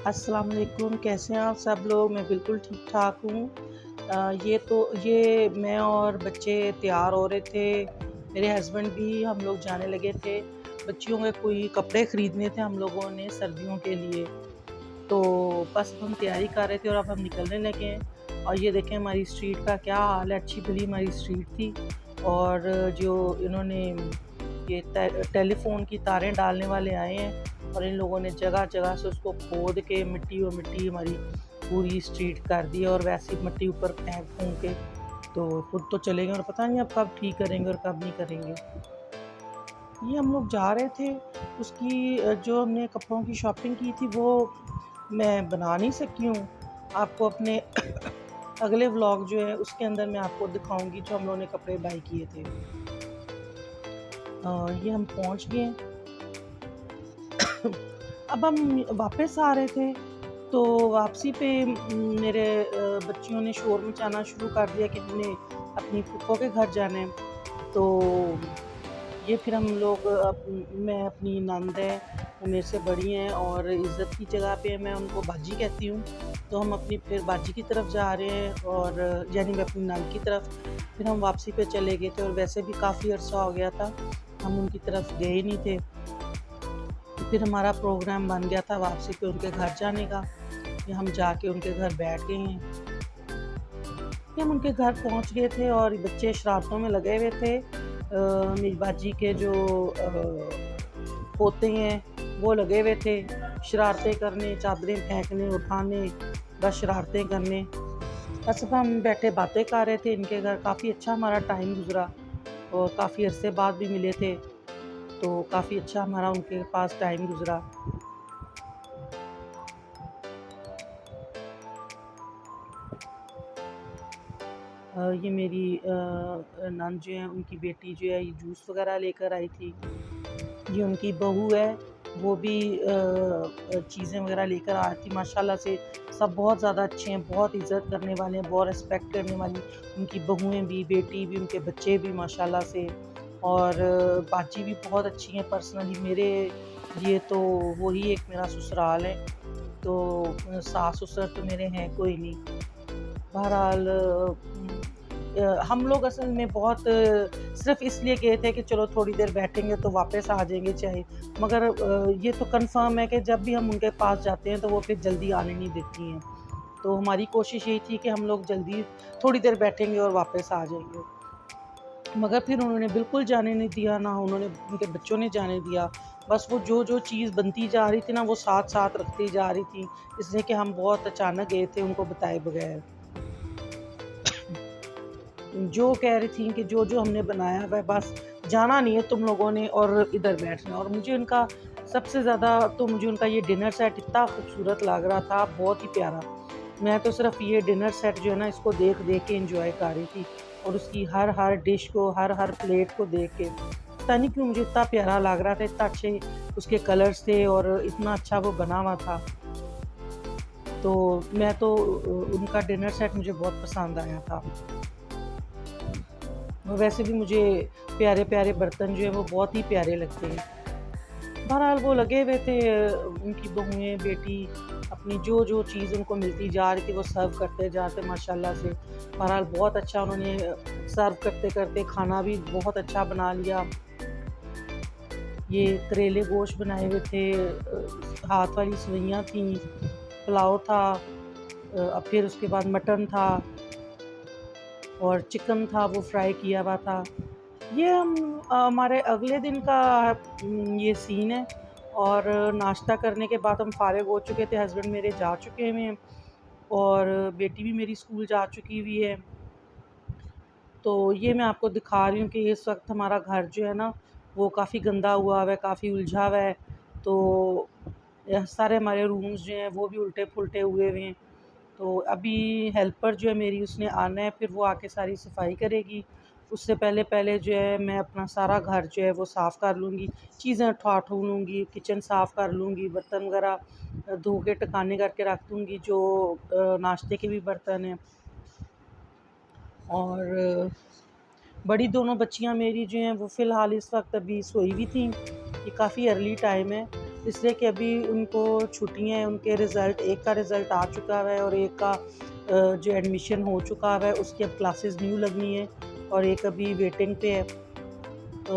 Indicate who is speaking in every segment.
Speaker 1: अस्सलाम वालेकुम, कैसे हैं आप सब लोग? मैं बिल्कुल ठीक-ठाक हूँ। ये मैं और बच्चे तैयार हो रहे थे, मेरे हस्बैंड भी हम लोग जाने लगे थे। बच्चियों के कोई कपड़े ख़रीदने थे हम लोगों ने सर्दियों के लिए, तो बस हम तैयारी कर रहे थे और अब हम निकलने लगे हैं। और ये देखें हमारी स्ट्रीट का क्या हाल है, अच्छी भली हमारी स्ट्रीट थी और जो इन्होंने ये टेलीफ़ोन की तारें डालने वाले आए हैं और इन लोगों ने जगह-जगह से उसको खोद के मिट्टी हमारी पूरी स्ट्रीट कर दी और वैसे ही मिट्टी ऊपर फेंक-फूँक के तो खुद तो चले गए और पता नहीं अब कब ठीक करेंगे और कब नहीं करेंगे। ये हम लोग जा रहे थे, उसकी जो हमने कपड़ों की शॉपिंग की थी वो मैं बना नहीं सकी हूँ। आपको अपने अगले व्लॉग जो है उसके अंदर मैं आपको दिखाऊँगी जो हम लोगों ने कपड़े बाय किए थे। ये हम पहुँच गए। अब हम वापस आ रहे थे, तो वापसी पे मेरे बच्चियों ने शोर मचाना शुरू कर दिया कि हमने अपनी फूफो के घर जाना है। तो ये फिर हम लोग मैं अपनी नंद है, वो मेरे से बड़ी हैं और इज़्ज़त की जगह पे मैं उनको बाजी कहती हूँ। तो हम अपनी फिर बाजी की तरफ जा रहे हैं और यानी मैं अपनी नंद की तरफ। फिर हम वापसी पे चले गए थे और वैसे भी काफ़ी अरसा हो गया था, हम उनकी तरफ गए ही नहीं थे। फिर हमारा प्रोग्राम बन गया था वापसी पे उनके घर जाने का। फिर हम जाके उनके घर बैठ गए हैं। फिर हम उनके घर पहुंच गए थे और बच्चे शरारतों में लगे हुए थे। मेरी बाजी के जो पोते हैं वो लगे हुए थे शरारतें करने, चादरें फेंकने, उठाने, बस शरारतें करने। बस अब हम बैठे बातें कर रहे थे इनके घर, काफ़ी अच्छा हमारा टाइम गुज़रा और काफ़ी अरसे बाद भी मिले थे, तो काफ़ी अच्छा हमारा उनके पास टाइम गुज़रा। ये मेरी नंद जो है उनकी बेटी जो है ये जूस वग़ैरह लेकर आई थी। ये उनकी बहू है, वो भी चीज़ें वग़ैरह लेकर आई थी। माशाल्लाह से सब बहुत ज़्यादा अच्छे हैं, बहुत इज़्ज़त करने वाले हैं, बहुत रिस्पेक्ट करने वाली उनकी बहुएँ भी, बेटी भी, उनके बच्चे भी माशाल्लाह से। और बाजी भी बहुत अच्छी हैं पर्सनली मेरे लिए, तो वही एक मेरा ससुराल है। तो सास-ससुर तो मेरे हैं कोई नहीं। बहरहाल हम लोग असल में बहुत सिर्फ़ इसलिए गए थे कि चलो थोड़ी देर बैठेंगे तो वापस आ जाएँगे चाहे, मगर ये तो कन्फ़र्म है कि जब भी हम उनके पास जाते हैं तो वो फिर जल्दी आने नहीं देती हैं। तो हमारी कोशिश यही थी कि हम लोग जल्दी थोड़ी देर बैठेंगे और वापस आ जाएँगे। मगर फिर उन्होंने बिल्कुल जाने नहीं दिया, ना उन्होंने उनके बच्चों ने जाने दिया। बस वो जो-जो चीज़ बनती जा रही थी ना वो साथ-साथ रखती जा रही थी, इसलिए कि हम बहुत अचानक गए थे उनको बताए बगैर। जो कह रही थी कि जो-जो हमने बनाया हुआ है बस जाना नहीं है तुम लोगों ने और इधर बैठना है। और मुझे उनका सबसे ज़्यादा तो मुझे उनका ये डिनर सेट इतना खूबसूरत लग रहा था, बहुत ही प्यारा। मैं तो सिर्फ़ ये डिनर सेट जो है ना इसको देख-देख के एन्जॉय कर रही थी और उसकी हर-हर डिश को, हर-हर प्लेट को देख के पता नहीं क्यों मुझे इतना प्यारा लग रहा था, इतना अच्छे उसके कलर्स थे और इतना अच्छा वो बना हुआ था। तो मैं तो उनका डिनर सेट मुझे बहुत पसंद आया था। और वैसे भी मुझे प्यारे-प्यारे बर्तन जो हैं वो बहुत ही प्यारे लगते हैं। बहरहाल वो लगे हुए थे उनकी बहुएँ, बेटी अपनी जो-जो चीज़ उनको मिलती जा रही थी वो सर्व करते जाते माशाल्लाह से। बहरहाल बहुत अच्छा उन्होंने सर्व करते-करते खाना भी बहुत अच्छा बना लिया। ये करेले गोश्त बनाए हुए थे, हाथ वाली सेवइयाँ थीं, पुलाव था, फिर उसके बाद मटन था और चिकन था वो फ्राई किया हुआ था। ये हमारे अगले दिन का ये सीन है और नाश्ता करने के बाद हम फ़ारिग हो चुके थे, हस्बैंड मेरे जा चुके हुए हैं और बेटी भी मेरी स्कूल जा चुकी हुई है। तो ये मैं आपको दिखा रही हूँ कि इस वक्त हमारा घर जो है ना वो काफ़ी गंदा हुआ हुआ है, काफ़ी उलझा हुआ है। तो सारे हमारे रूम्स जो हैं वो भी उल्टे-पुल्टे हुए हुए हैं। तो अभी हेल्पर जो है मेरी उसने आना है, फिर वो आके सारी सफाई करेगी। उससे पहले-पहले जो है मैं अपना सारा घर जो है वो साफ़ कर लूँगी, चीज़ें उठा-ठू लूँगी, किचन साफ़ कर लूँगी, बर्तन वगैरह धो के टिकाने करके रख दूँगी जो नाश्ते के भी बर्तन हैं। और बड़ी दोनों बच्चियाँ मेरी जो हैं वो फ़िलहाल इस वक्त अभी सोई हुई थी। ये काफ़ी अर्ली टाइम है इसलिए कि अभी उनको छुट्टियाँ हैं, उनके रिज़ल्ट, एक का रिज़ल्ट आ चुका है और एक का जो एडमिशन हो चुका है उसकी अब क्लासेस न्यू लगनी है और एक अभी वेटिंग पे है।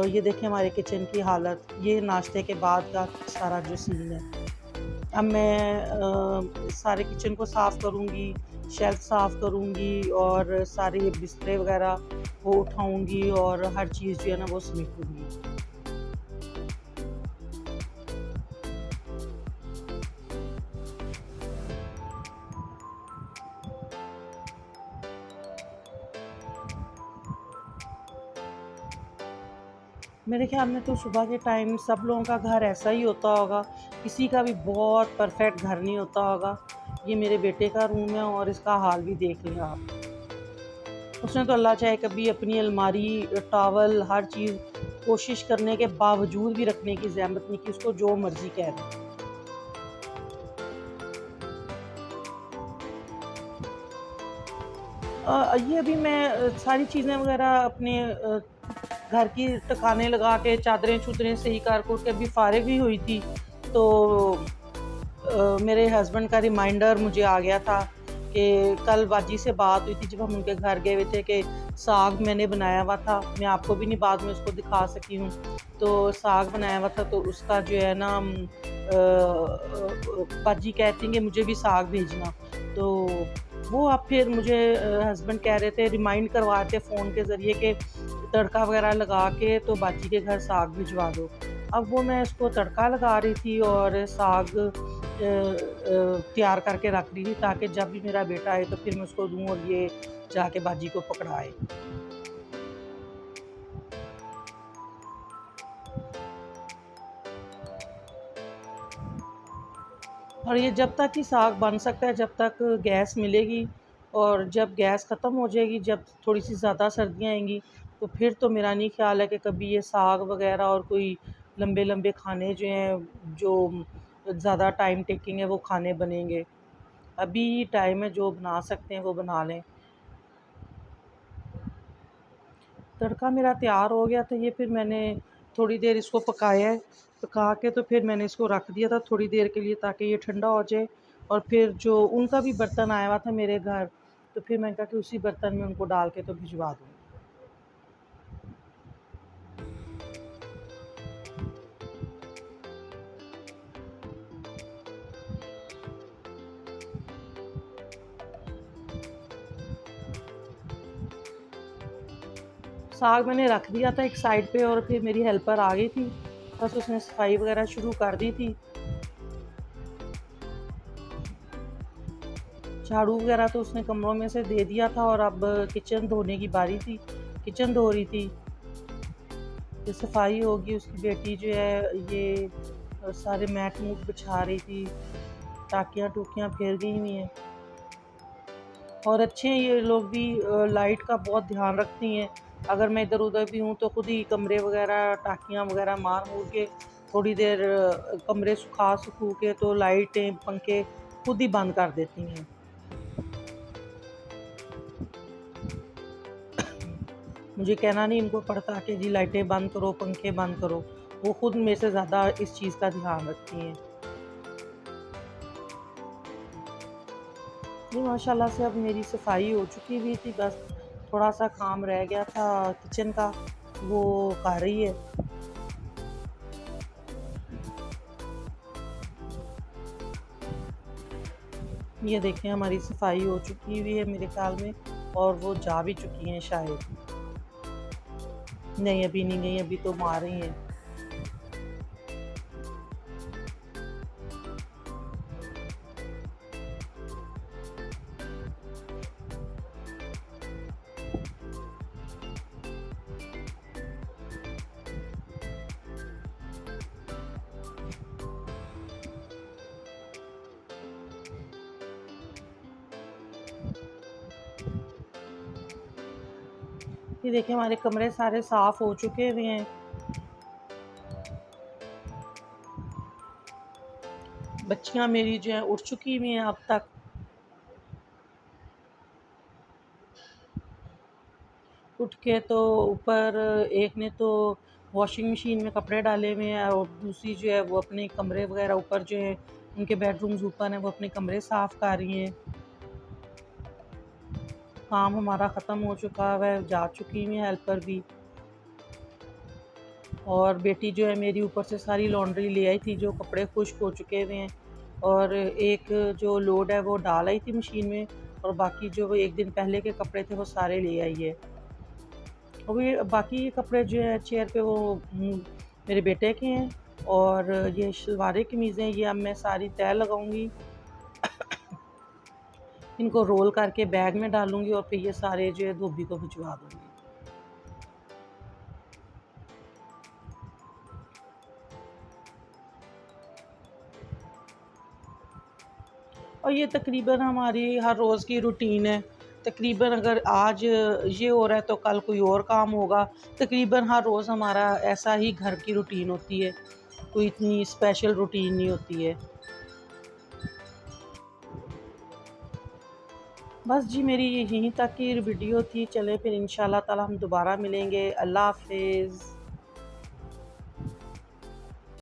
Speaker 1: ये देखें हमारे किचन की हालत, ये नाश्ते के बाद का सारा जो सीन है। अब मैं सारे किचन को साफ़ करूँगी, शेल्फ़ साफ़ करूँगी और सारे बिस्तरे वग़ैरह वो उठाऊँगी और हर चीज़ जो है ना वो समेटूँगी। मेरे ख़्याल में तो सुबह के टाइम सब लोगों का घर ऐसा ही होता होगा, किसी का भी बहुत परफ़ेक्ट घर नहीं होता होगा। ये मेरे बेटे का रूम है और इसका हाल भी देख लें आप। उसने तो अल्लाह चाहे कभी अपनी अलमारी, टॉवल हर चीज़ कोशिश करने के बावजूद भी रखने की ज़हमत नहीं की, उसको जो मर्ज़ी कह दें। ये अभी मैं सारी चीज़ें वग़ैरह अपने घर की टिकाने लगा के चादरें-चूदरें सही कर-कुर के अभी फ़ारिग ही हुई थी, तो मेरे हस्बैंड का रिमाइंडर मुझे आ गया था कि कल बाजी से बात हुई थी जब हम उनके घर गए हुए थे कि साग मैंने बनाया हुआ था, मैं आपको भी नहीं बाद में उसको दिखा सकी हूँ। तो साग बनाया हुआ था तो उसका जो है ना बाजी कहती हैं कि मुझे भी साग भेजना। तो वो अब फिर मुझे हस्बैंड कह रहे थे, रिमाइंड करवा रहे थे फ़ोन के ज़रिए कि तड़का वगैरह लगा के तो बाजी के घर साग भिजवा दो। अब वो मैं उसको तड़का लगा रही थी और साग तैयार करके रख रही थी ताकि जब भी मेरा बेटा आए तो फिर मैं उसको दूँ और ये जाके बाजी को पकड़ाए। और ये जब तक ही साग बन सकता है, जब तक गैस मिलेगी और जब गैस ख़त्म हो जाएगी, जब थोड़ी-सी ज़्यादा सर्दियाँ आएँगी, तो फिर तो मेरा नहीं ख़्याल है कि कभी ये साग वग़ैरह और कोई लंबे-लंबे खाने जो हैं, जो ज़्यादा टाइम टेकिंग है, वो खाने बनेंगे। अभी टाइम है, जो बना सकते हैं, वो बना लें। तड़का मेरा तैयार हो गया था, ये फिर मैंने थोड़ी देर इसको पकाया है, पका के तो फिर मैंने इसको रख दिया था थोड़ी देर के लिए ताकि ये ठंडा हो जाए और फिर जो उनका भी बर्तन आया हुआ था मेरे घर, तो फिर मैंने कहा कि उसी बर्तन में उनको डाल के तो भिजवा दूँ। साग मैंने रख दिया था एक साइड पे और फिर मेरी हेल्पर आ गई थी, बस उसने सफाई वगैरह शुरू कर दी थी। झाड़ू वगैरह तो उसने कमरों में से दे दिया था और अब किचन धोने की बारी थी, किचन धो रही थी। ये सफाई होगी, उसकी बेटी जो है ये सारे मैट मूट बिछा रही थी, टाकियाँ-टूकियाँ फैल गई हुई हैं और अच्छे हैं ये लोग भी, लाइट का बहुत ध्यान रखती हैं। अगर मैं इधर-उधर भी हूँ तो खुद ही कमरे वगैरह, टाकियाँ वगैरह मार-मूर के थोड़ी देर कमरे सुखा-सुखू के तो लाइटें, पंखे खुद ही बंद कर देती हैं। मुझे कहना नहीं इनको पड़ता कि जी लाइटें बंद करो, पंखे बंद करो। वो खुद मेरे से ज़्यादा इस चीज़ का ध्यान रखती हैं। जी, माशाल्लाह से अब मेरी सफाई हो चुकी हुई थी, बस थोड़ा-सा काम रह गया था किचन का, वो कर रही है। ये देखें हमारी सफाई हो चुकी हुई है मेरे ख़्याल में और वो जा भी चुकी हैं शायद। नहीं, अभी नहीं गई, अभी तो मार रही हैं। ये देखिए हमारे कमरे सारे साफ़ हो चुके हुए हैं। बच्चियाँ मेरी जो हैं उठ चुकी हुई हैं अब तक। उठ के तो ऊपर एक ने तो वॉशिंग मशीन में कपड़े डाले हुए हैं और दूसरी जो है वो अपने कमरे वगैरह ऊपर जो है उनके बेडरूम्स ऊपर हैं, वो अपने कमरे साफ़ कर रही हैं। काम हमारा ख़त्म हो चुका है, जा चुकी हुई हैं हेल्पर भी। और बेटी जो है मेरी ऊपर से सारी लॉन्ड्री ले आई थी, जो कपड़े खुश्क हो चुके हुए हैं, और एक जो लोड है वो डाल आई थी मशीन में, और बाकी जो वो एक दिन पहले के कपड़े थे वो सारे ले आई है। और ये बाकी ये कपड़े जो है चेयर पे वो मेरे बेटे के हैं, और ये शलवारें कमीज़ें ये अब मैं सारी तय लगाऊंगी, इनको रोल करके बैग में डालूंगी और फिर ये सारे जो है धोबी को भिजवा दूंगी। और ये तकरीबन हमारी हर रोज़ की रूटीन है। तकरीबन अगर आज ये हो रहा है तो कल कोई और काम होगा। तकरीबन हर रोज़ हमारा ऐसा ही घर की रूटीन होती है, कोई इतनी स्पेशल रूटीन नहीं होती है। बस जी, मेरी यहीं तक की वीडियो थी। चलें फिर इंशाल्लाह ताला हम दोबारा मिलेंगे। अल्लाह हाफ़िज़।